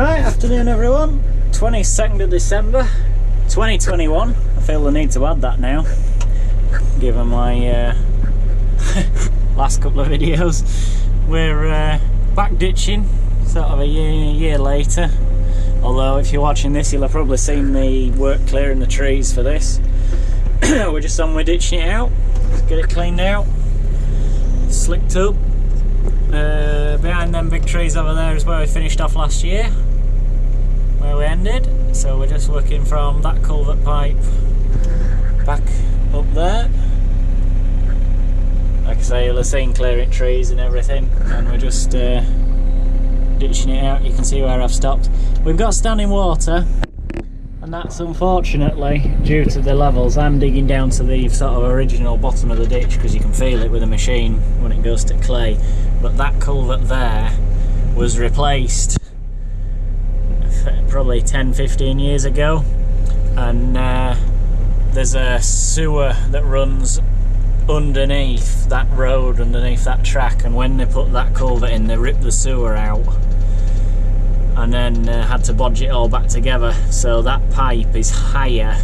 Right, afternoon everyone. 22nd of December 2021. I feel the need to add that now, given my last couple of videos. We're back ditching, sort of a year later. Although if you're watching this, you'll have probably seen me work clearing the trees for this. We're just on with ditching it out. Let's get it cleaned out, slicked up. Behind them big trees over there is where we finished off last year, where we ended. So we're just working from that culvert pipe back up there. Like I say, you'll have seen clearing trees and everything, and we're just ditching it out. You can see where I've stopped. We've got standing water, and that's unfortunately due to the levels. I'm digging down to the sort of original bottom of the ditch because you can feel it with a machine when it goes to clay. But that culvert there was replaced probably 10-15 years ago, and there's a sewer that runs underneath that road, underneath that track, and when they put that culvert in, they ripped the sewer out and then had to bodge it all back together. So that pipe is higher,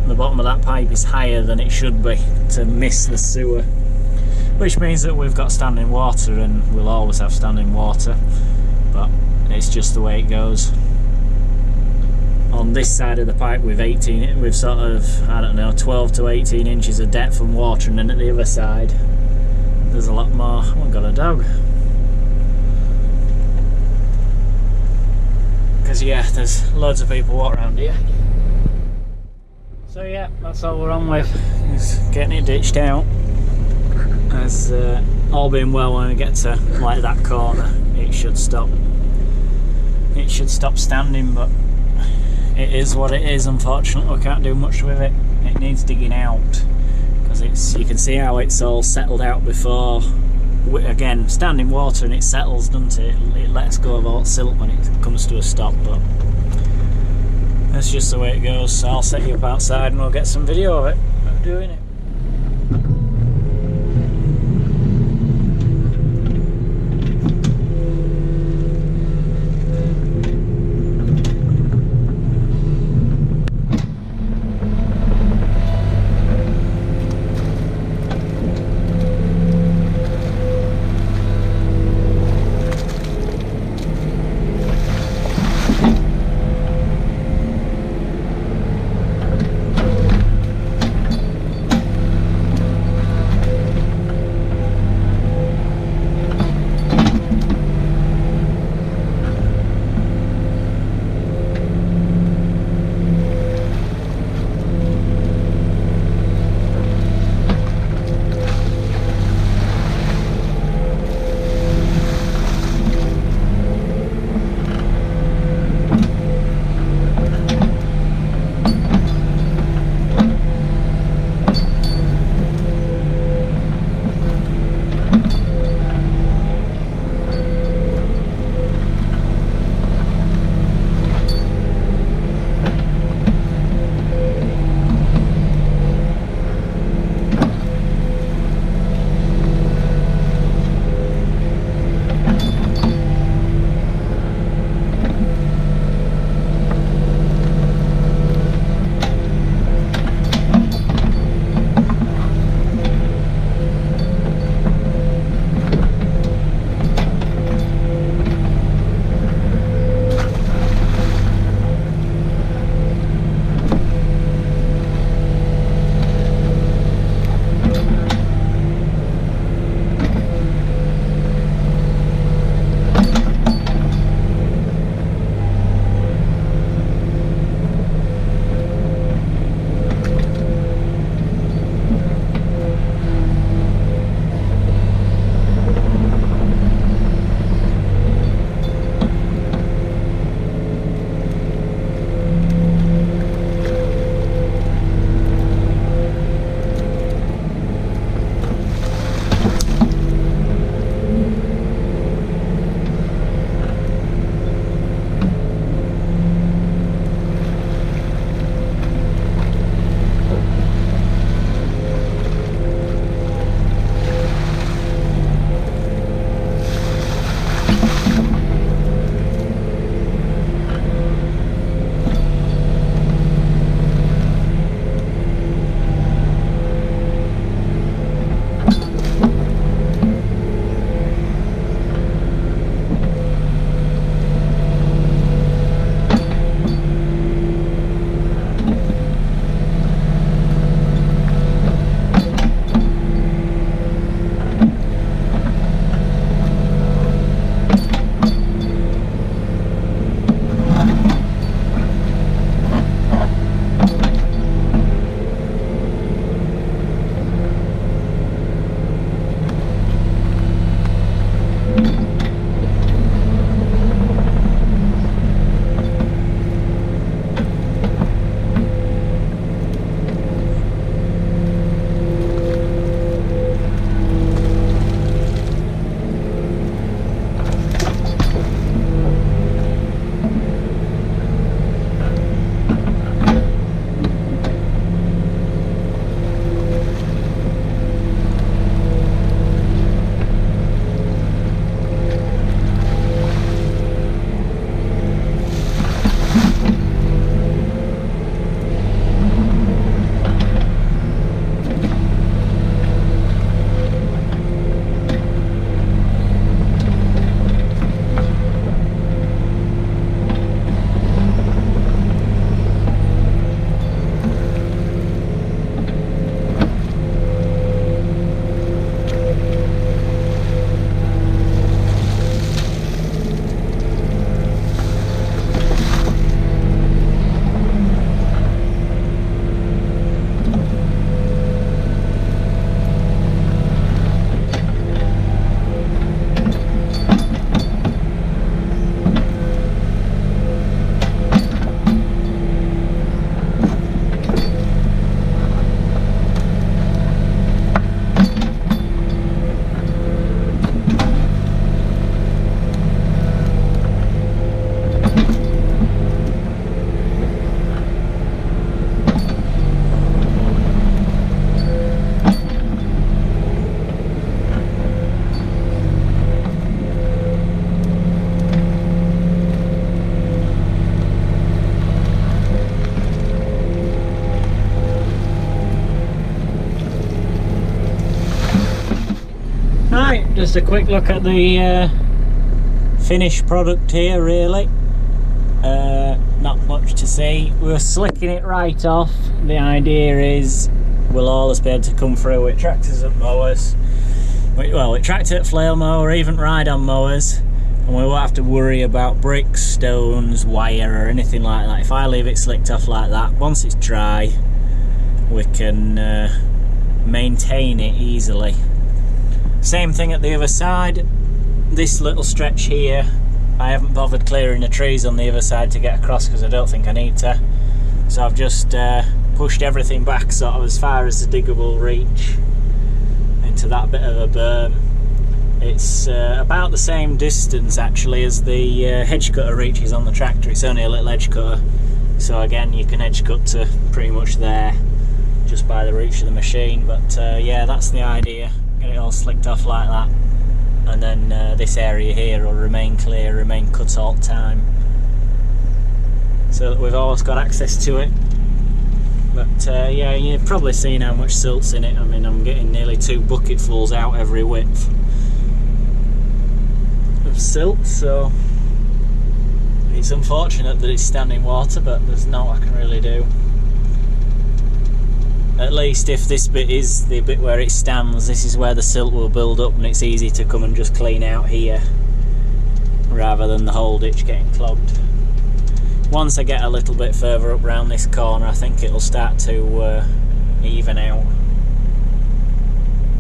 the bottom of that pipe is higher than it should be to miss the sewer, which means that we've got standing water, and we'll always have standing water, but it's just the way it goes. On this side of the pipe we've sort of, I don't know, 12 to 18 inches of depth and water, and then at the other side there's a lot more. Oh, I've got a dog. Because yeah, there's loads of people walk around here. So yeah, that's all we're on with, is getting it ditched out. As all being well, when we get to like that corner, it should stop standing, but it is what it is. Unfortunately, we can't do much with it. It needs digging out, because you can see how it's all settled out before. Again, standing water, and it settles, doesn't it? It lets go of all silt when it comes to a stop, but that's just the way it goes. So I'll set you up outside and we'll get some video of it, of doing it. just a quick look at the finished product here, really. Not much to see. We're slicking it right off. The idea is we'll always be able to come through with tractors and mowers. Well, with tractor, flail mower, even ride-on mowers, and we won't have to worry about bricks, stones, wire or anything like that. If I leave it slicked off like that, once it's dry, we can maintain it easily. Same thing at the other side. This little stretch here, I haven't bothered clearing the trees on the other side to get across because I don't think I need to. So I've just pushed everything back sort of as far as the digger will reach into that bit of a berm. It's about the same distance actually as the hedge cutter reaches on the tractor. It's only a little edge cutter, so again you can edge cut to pretty much there just by the reach of the machine. But yeah, that's the idea. Get it all slicked off like that, and then this area here will remain clear, remain cut all the time, so that we've always got access to it. But yeah, you've probably seen how much silt's in it. I mean, I'm getting nearly 2 bucketfuls out every width of silt, so it's unfortunate that it's standing water, but there's not what I can really do. At least if this bit is the bit where it stands, this is where the silt will build up and it's easy to come and just clean out here rather than the whole ditch getting clogged. Once I get a little bit further up round this corner, I think it'll start to even out.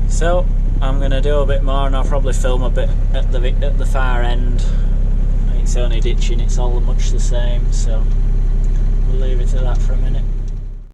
So I'm going to do a bit more, and I'll probably film a bit at the far end. It's only ditching, it's all much the same, so we'll leave it at that for a minute.